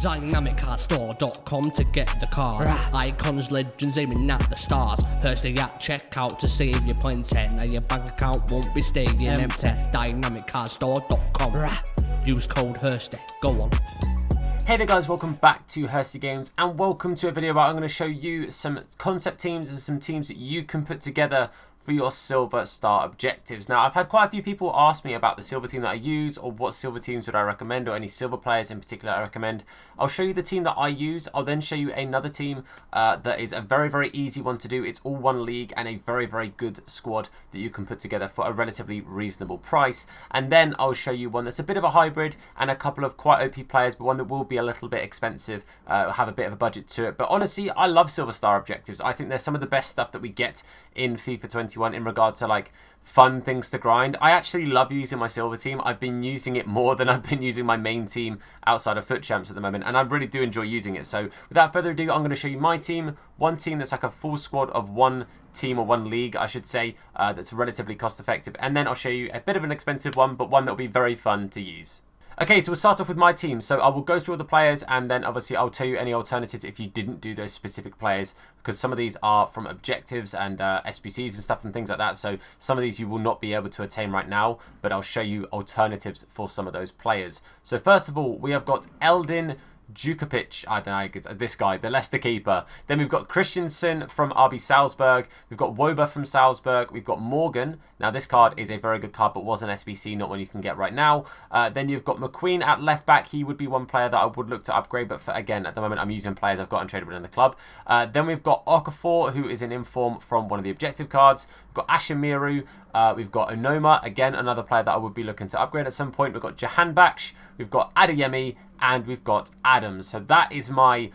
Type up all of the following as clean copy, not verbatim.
DynamicCardStore.com to get the cards. Icons, legends aiming at the stars. Hursty at checkout to save your points. Now your bank account won't be staying empty. DynamicCardStore.com. Use code Hursty. Go on. Hey there guys, welcome back to Hursty Games and welcome to a video where I'm going to show you some concept teams and some teams that you can put together for your silver star objectives. Now, I've had quite a few people ask me about the silver team that I use, or what silver teams would I recommend, or any silver players in particular I recommend. I'll show you the team that I use. I'll then show you another team that is a very, very easy one to do. It's all one league and a very, very good squad that you can put together for a relatively reasonable price. And then I'll show you one that's a bit of a hybrid and a couple of quite OP players, but one that will be a little bit expensive, have a bit of a budget to it. But honestly, I love silver star objectives. I think they're some of the best stuff that we get in FIFA 21 in regards to like fun things to grind. I actually love using my silver team. I've been using it more than I've been using my main team outside of FUT Champs at the moment, and I really do enjoy using it. So without further ado, I'm going to show you my team, one team that's like a full squad of one team, or one league I should say, that's relatively cost effective, and then I'll show you a bit of an expensive one, but one that will be very fun to use. Okay, so we'll start off with my team. So I will go through all the players, and then obviously I'll tell you any alternatives if you didn't do those specific players, because some of these are from objectives and SBCs and stuff and things like that. So some of these you will not be able to attain right now, but I'll show you alternatives for some of those players. So first of all, we have got Eldin Djukovic, I don't know, this guy, the Leicester keeper. Then we've got Christensen from RB Salzburg. We've got Woba from Salzburg. We've got Morgan. Now, this card is a very good card, but was an SBC, not one you can get right now. Then you've got McQueen at left back. He would be one player that I would look to upgrade, but for, again, at the moment, I'm using players I've got untradeable in the club. Then we've got Okafor, who is an inform from one of the objective cards. We've got Ashimiru. We've got Onoma, again, another player that I would be looking to upgrade at some point. We've got Jahanbakhsh. We've got Adeyemi. And we've got Adams. So that is my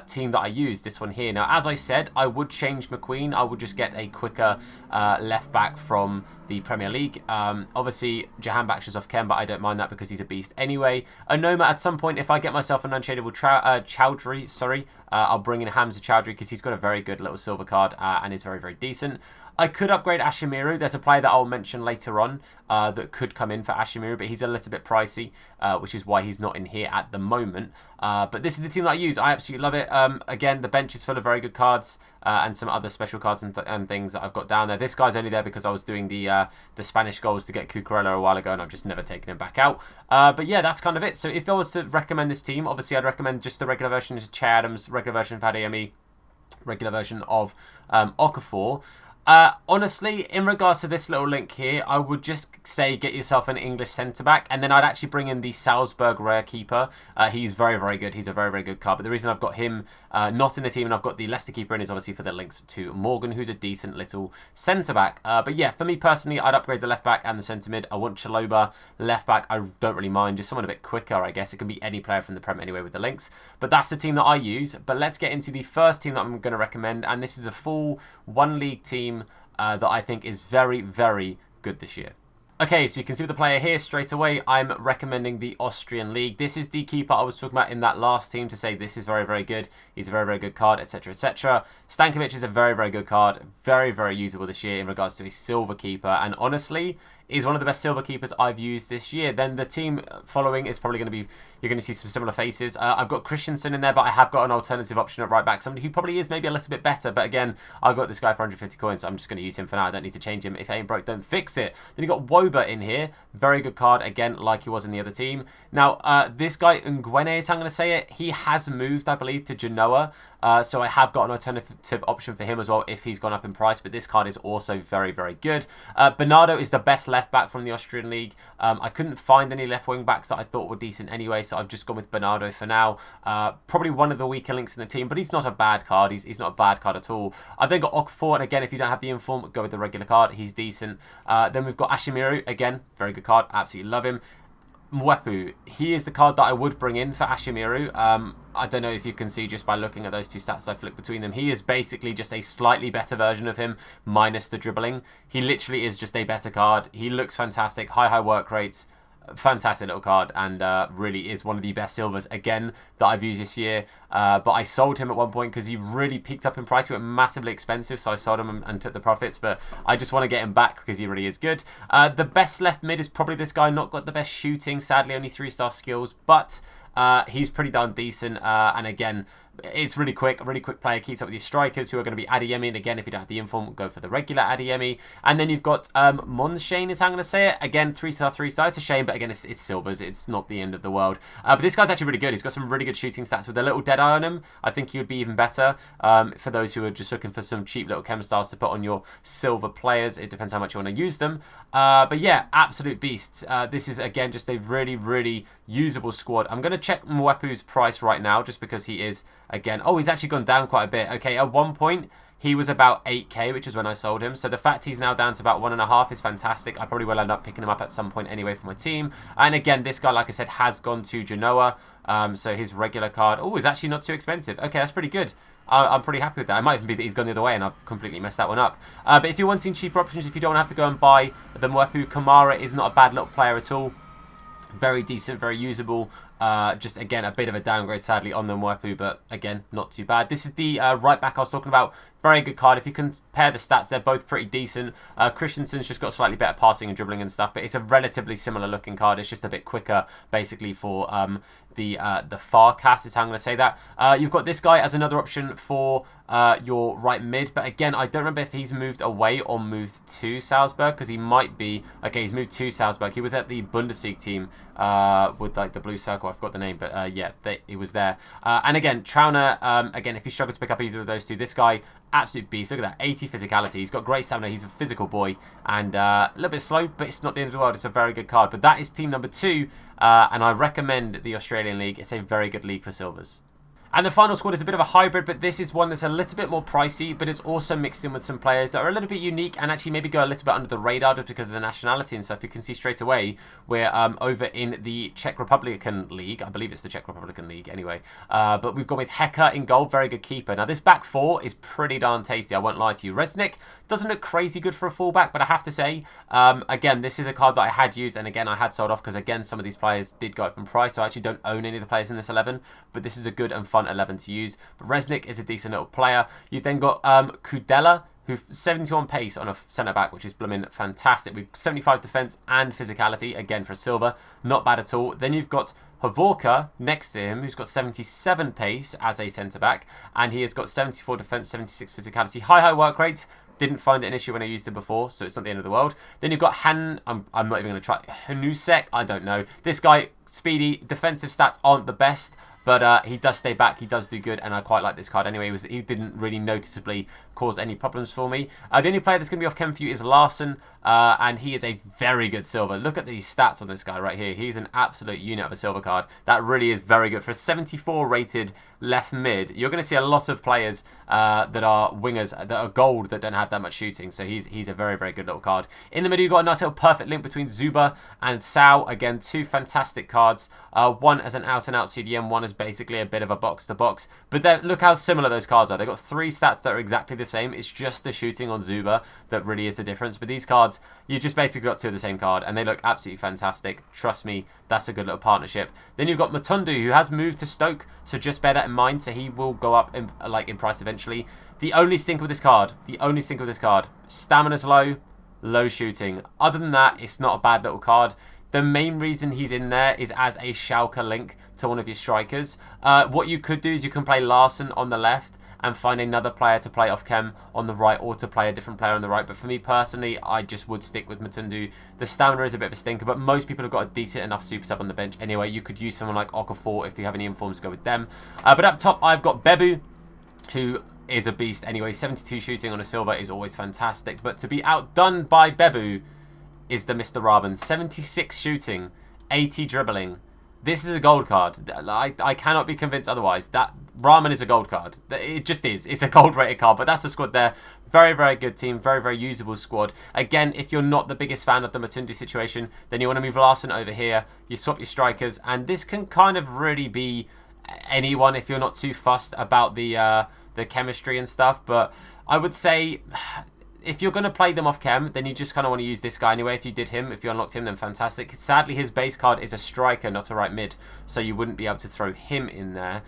team that I use, this one here. Now, as I said, I would change McQueen. I would just get a quicker left back from the Premier League. Obviously, Jahanbakhsh is off Ken, but I don't mind that because he's a beast anyway. Onoma, at some point, if I get myself an untradeable Chowdhury, I'll bring in Hamza Chowdhury because he's got a very good little silver card and is very, very decent. I could upgrade Ashimiru. There's a player that I'll mention later on that could come in for Ashimiru, but he's a little bit pricey, which is why he's not in here at the moment. But this is the team that I use. I absolutely love it. Again, the bench is full of very good cards and some other special cards and things that I've got down there. This guy's only there because I was doing the Spanish goals to get Cucurella a while ago, and I've just never taken him back out. But yeah, that's kind of it. So if I was to recommend this team, obviously I'd recommend just the regular version of Che Adams, regular version of Adeyemi, regular version of Okafor. Honestly, in regards to this little link here, I would just say get yourself an English centre-back, and then I'd actually bring in the Salzburg rare keeper. He's very, very good. He's a very, very good card. But the reason I've got him not in the team and I've got the Leicester keeper in is obviously for the links to Morgan, who's a decent little centre-back. But yeah, for me personally, I'd upgrade the left-back and the centre-mid. I want Chalobah. Left-back, I don't really mind. Just someone a bit quicker, I guess. It can be any player from the Prem anyway with the links. But that's the team that I use. But let's get into the first team that I'm going to recommend, and this is a full one-league team that I think is very, very good this year. Okay, so you can see with the player here straight away, I'm recommending the Austrian League. This is the keeper I was talking about in that last team to say this is very, very good. He's a very, very good card, etc., etc. Stankovic is a very, very good card. Very, very usable this year in regards to a silver keeper. And honestly, is one of the best silver keepers I've used this year. Then the team following is probably going to be, you're going to see some similar faces. I've got Christensen in there, but I have got an alternative option at right back. Somebody who probably is maybe a little bit better, but again, I got this guy for 150 coins, so I'm just going to use him for now. I don't need to change him. If it ain't broke, don't fix it. Then you got Woba in here. Very good card, again, like he was in the other team. Now, this guy, Nguene, is how I'm going to say it. He has moved, I believe, to Genoa. So I have got an alternative option for him as well if he's gone up in price, but this card is also very, very good. Bernardo is the best left back from the Austrian League. I couldn't find any left wing backs that I thought were decent anyway, so I've just gone with Bernardo for now. Probably one of the weaker links in the team, but he's not a bad card. He's not a bad card at all. I've then got Okafor, and again, if you don't have the inform, go with the regular card. He's decent. Then we've got Ashimiru, again, very good card. Absolutely love him. Mwepu, he is the card that I would bring in for Ashimiru. I don't know if you can see just by looking at those two stats I flicked between them. He is basically just a slightly better version of him, minus the dribbling. He literally is just a better card. He looks fantastic, high work rates. Fantastic little card, and really is one of the best silvers again that I've used this year. But I sold him at one point because he really peaked up in price. He went massively expensive, so I sold him and took the profits. But I just want to get him back because he really is good. The best left mid is probably this guy. Not got the best shooting, sadly, only 3-star skills, but he's pretty darn decent. And again, it's really quick player, keeps up with your strikers who are going to be Adeyemi, and again, if you don't have the inform, go for the regular Adeyemi. And then you've got Monshane is how I'm going to say it. Again, 3-star, 3-star. It's a shame, but again, it's silvers. It's not the end of the world. But this guy's actually really good. He's got some really good shooting stats with a little dead eye on him. I think he would be even better for those who are just looking for some cheap little chem stars to put on your silver players. It depends how much you want to use them. But yeah, absolute beasts. This is, again, just a really usable squad. I'm going to check Mwepu's price right now just because he is, again, oh, he's actually gone down quite a bit. Okay, at one point, he was about 8k, which is when I sold him. So the fact he's now down to about 1.5 is fantastic. I probably will end up picking him up at some point anyway for my team. And again, this guy, like I said, has gone to Genoa. So his regular card, oh, is actually not too expensive. Okay, that's pretty good. I'm pretty happy with that. It might even be that he's gone the other way and I've completely messed that one up. But if you're wanting cheaper options, if you don't have to go and buy the Mwepu, Kamara is not a bad little player at all. Very decent, very usable. Just, again, a bit of a downgrade, sadly, on the Mwepu, but, again, not too bad. This is the right back I was talking about. Very good card. If you compare the stats, they're both pretty decent. Christensen's just got slightly better passing and dribbling and stuff, but it's a relatively similar looking card. It's just a bit quicker, basically, for the far cast is how I'm going to say that. You've got this guy as another option for your right mid, but again, I don't remember if he's moved away or moved to Salzburg, because he might be. Okay, he's moved to Salzburg. He was at the Bundesliga team with like the blue circle. I forgot the name, but yeah, he was there. And again, Trauner, again, if you struggle to pick up either of those two, this guy, absolute beast. Look at that, 80 physicality. He's got great stamina. He's a physical boy, and a little bit slow, but it's not the end of the world. It's a very good card. But that is team number 2, and I recommend the Australian League. It's a very good league for silvers. And the final squad is a bit of a hybrid, but this is one that's a little bit more pricey, but it's also mixed in with some players that are a little bit unique and actually maybe go a little bit under the radar just because of the nationality and stuff. You can see straight away we're over in the Czech Republican League. I believe it's the Czech Republican League anyway. But we've gone with Heka in goal, very good keeper. Now this back four is pretty darn tasty, I won't lie to you. Resnick doesn't look crazy good for a fullback, but I have to say, again, this is a card that I had used, and again, I had sold off because, again, some of these players did go up in price, so I actually don't own any of the players in this 11, but this is a good and fun 11 to use. But Resnick is a decent little player. You've then got Kudela, who's 71 pace on a centre-back, which is blooming fantastic, with 75 defence and physicality, again, for a silver. Not bad at all. Then you've got Havorka next to him, who's got 77 pace as a centre-back, and he has got 74 defence, 76 physicality. High work rate. Didn't find it an issue when I used it before, so it's not the end of the world. Then you've got I'm not even going to try. Hanusek, I don't know. This guy, speedy, defensive stats aren't the best, but he does stay back. He does do good, and I quite like this card anyway. He didn't really noticeably cause any problems for me. The only player that's going to be off chem for you is Larson, and he is a very good silver. Look at these stats on this guy right here. He's an absolute unit of a silver card. That really is very good. For a 74 rated left mid, you're going to see a lot of players that are wingers, that are gold, that don't have that much shooting. So he's a very, very good little card. In the middle, you've got a nice little perfect link between Zuba and Sao. Again, two fantastic cards. One as an out-and-out CDM, one as basically a bit of a box-to-box. But look how similar those cards are. They've got three stats that are exactly the same. It's just the shooting on Zuba that really is the difference. But these cards, you've just basically got two of the same card, and they look absolutely fantastic. Trust me, that's a good little partnership. Then you've got Matundu, who has moved to Stoke, so just bear that in mind. So he will go up in price eventually. The only stink with this card, stamina's low shooting. Other than that, it's not a bad little card. The main reason he's in there is as a Schalke link to one of your strikers. What you could do is you can play Larson on the left and find another player to play off chem on the right, or to play a different player on the right. But for me personally, I just would stick with Matundu. The stamina is a bit of a stinker, but most people have got a decent enough super sub on the bench anyway. You could use someone like Okafor if you have any informs to go with them. But up top, I've got Bebu, who is a beast anyway. 72 shooting on a silver is always fantastic. But to be outdone by Bebu is the Mr. Raben. 76 shooting, 80 dribbling. This is a gold card. I cannot be convinced otherwise. That Rahman is a gold card. It just is. It's a gold rated card, but that's the squad there. Very, very good team. Very, very usable squad. Again, if you're not the biggest fan of the Matundu situation, then you want to move Larson over here. You swap your strikers, and this can kind of really be anyone if you're not too fussed about the chemistry and stuff. But I would say if you're going to play them off chem, then you just kind of want to use this guy anyway. If you unlocked him, then fantastic. Sadly, his base card is a striker, not a right mid, so you wouldn't be able to throw him in there.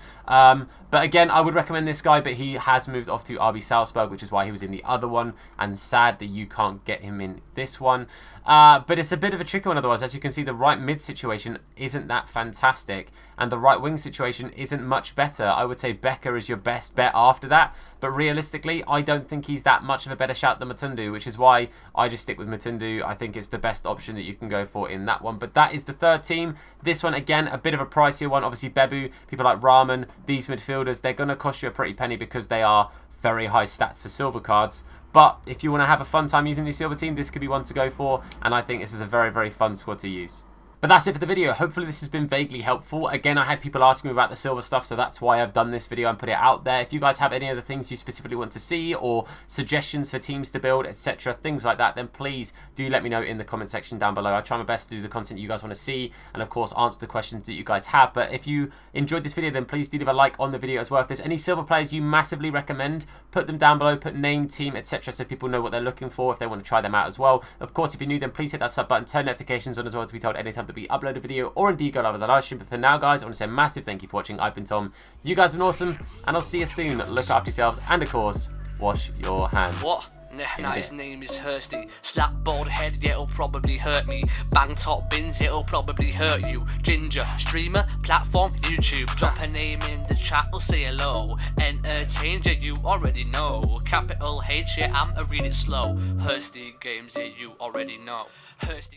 But again, I would recommend this guy, but he has moved off to RB Salzburg, which is why he was in the other one, and sad that you can't get him in this one. But it's a bit of a tricky one otherwise. As you can see, the right mid situation isn't that fantastic, and the right wing situation isn't much better. I would say Becker is your best bet after that, but realistically, I don't think he's that much of a better shout than Matundu, which is why I just stick with Matundu. I think it's the best option that you can go for in that one. But that is the third team. This one, again, a bit of a pricier one. Obviously, Bebu, people like Rahman, these midfielders, they're going to cost you a pretty penny because they are very high stats for silver cards. But if you want to have a fun time using the silver team, this could be one to go for, and I think this is a very, very fun squad to use. But that's it for the video. Hopefully this has been vaguely helpful. Again, I had people asking me about the silver stuff, so that's why I've done this video and put it out there. If you guys have any other things you specifically want to see, or suggestions for teams to build, etc., things like that, then please do let me know in the comment section down below. I try my best to do the content you guys want to see, and of course answer the questions that you guys have. But if you enjoyed this video, then please do leave a like on the video as well. If there's any silver players you massively recommend, put them down below, put name, team, etc., so people know what they're looking for if they want to try them out as well. Of course, if you're new, then please hit that sub button, turn notifications on as well to be told anytime that we upload a video, or indeed go live with the live stream. But for now, guys, I want to say a massive thank you for watching. I've been Tom. You guys have been awesome, and I'll see you soon. Look after yourselves, and of course, wash your hands. What? Nah, his name is Hursty. Slap bald head, yeah, it'll probably hurt me. Bang top bins, it'll probably hurt you. Ginger, streamer, platform, YouTube. Drop a name in the chat, or say hello. Entertain you already know. Capital H, yeah, I'm a read it slow. Hursty games, yeah, you already know. Hursty.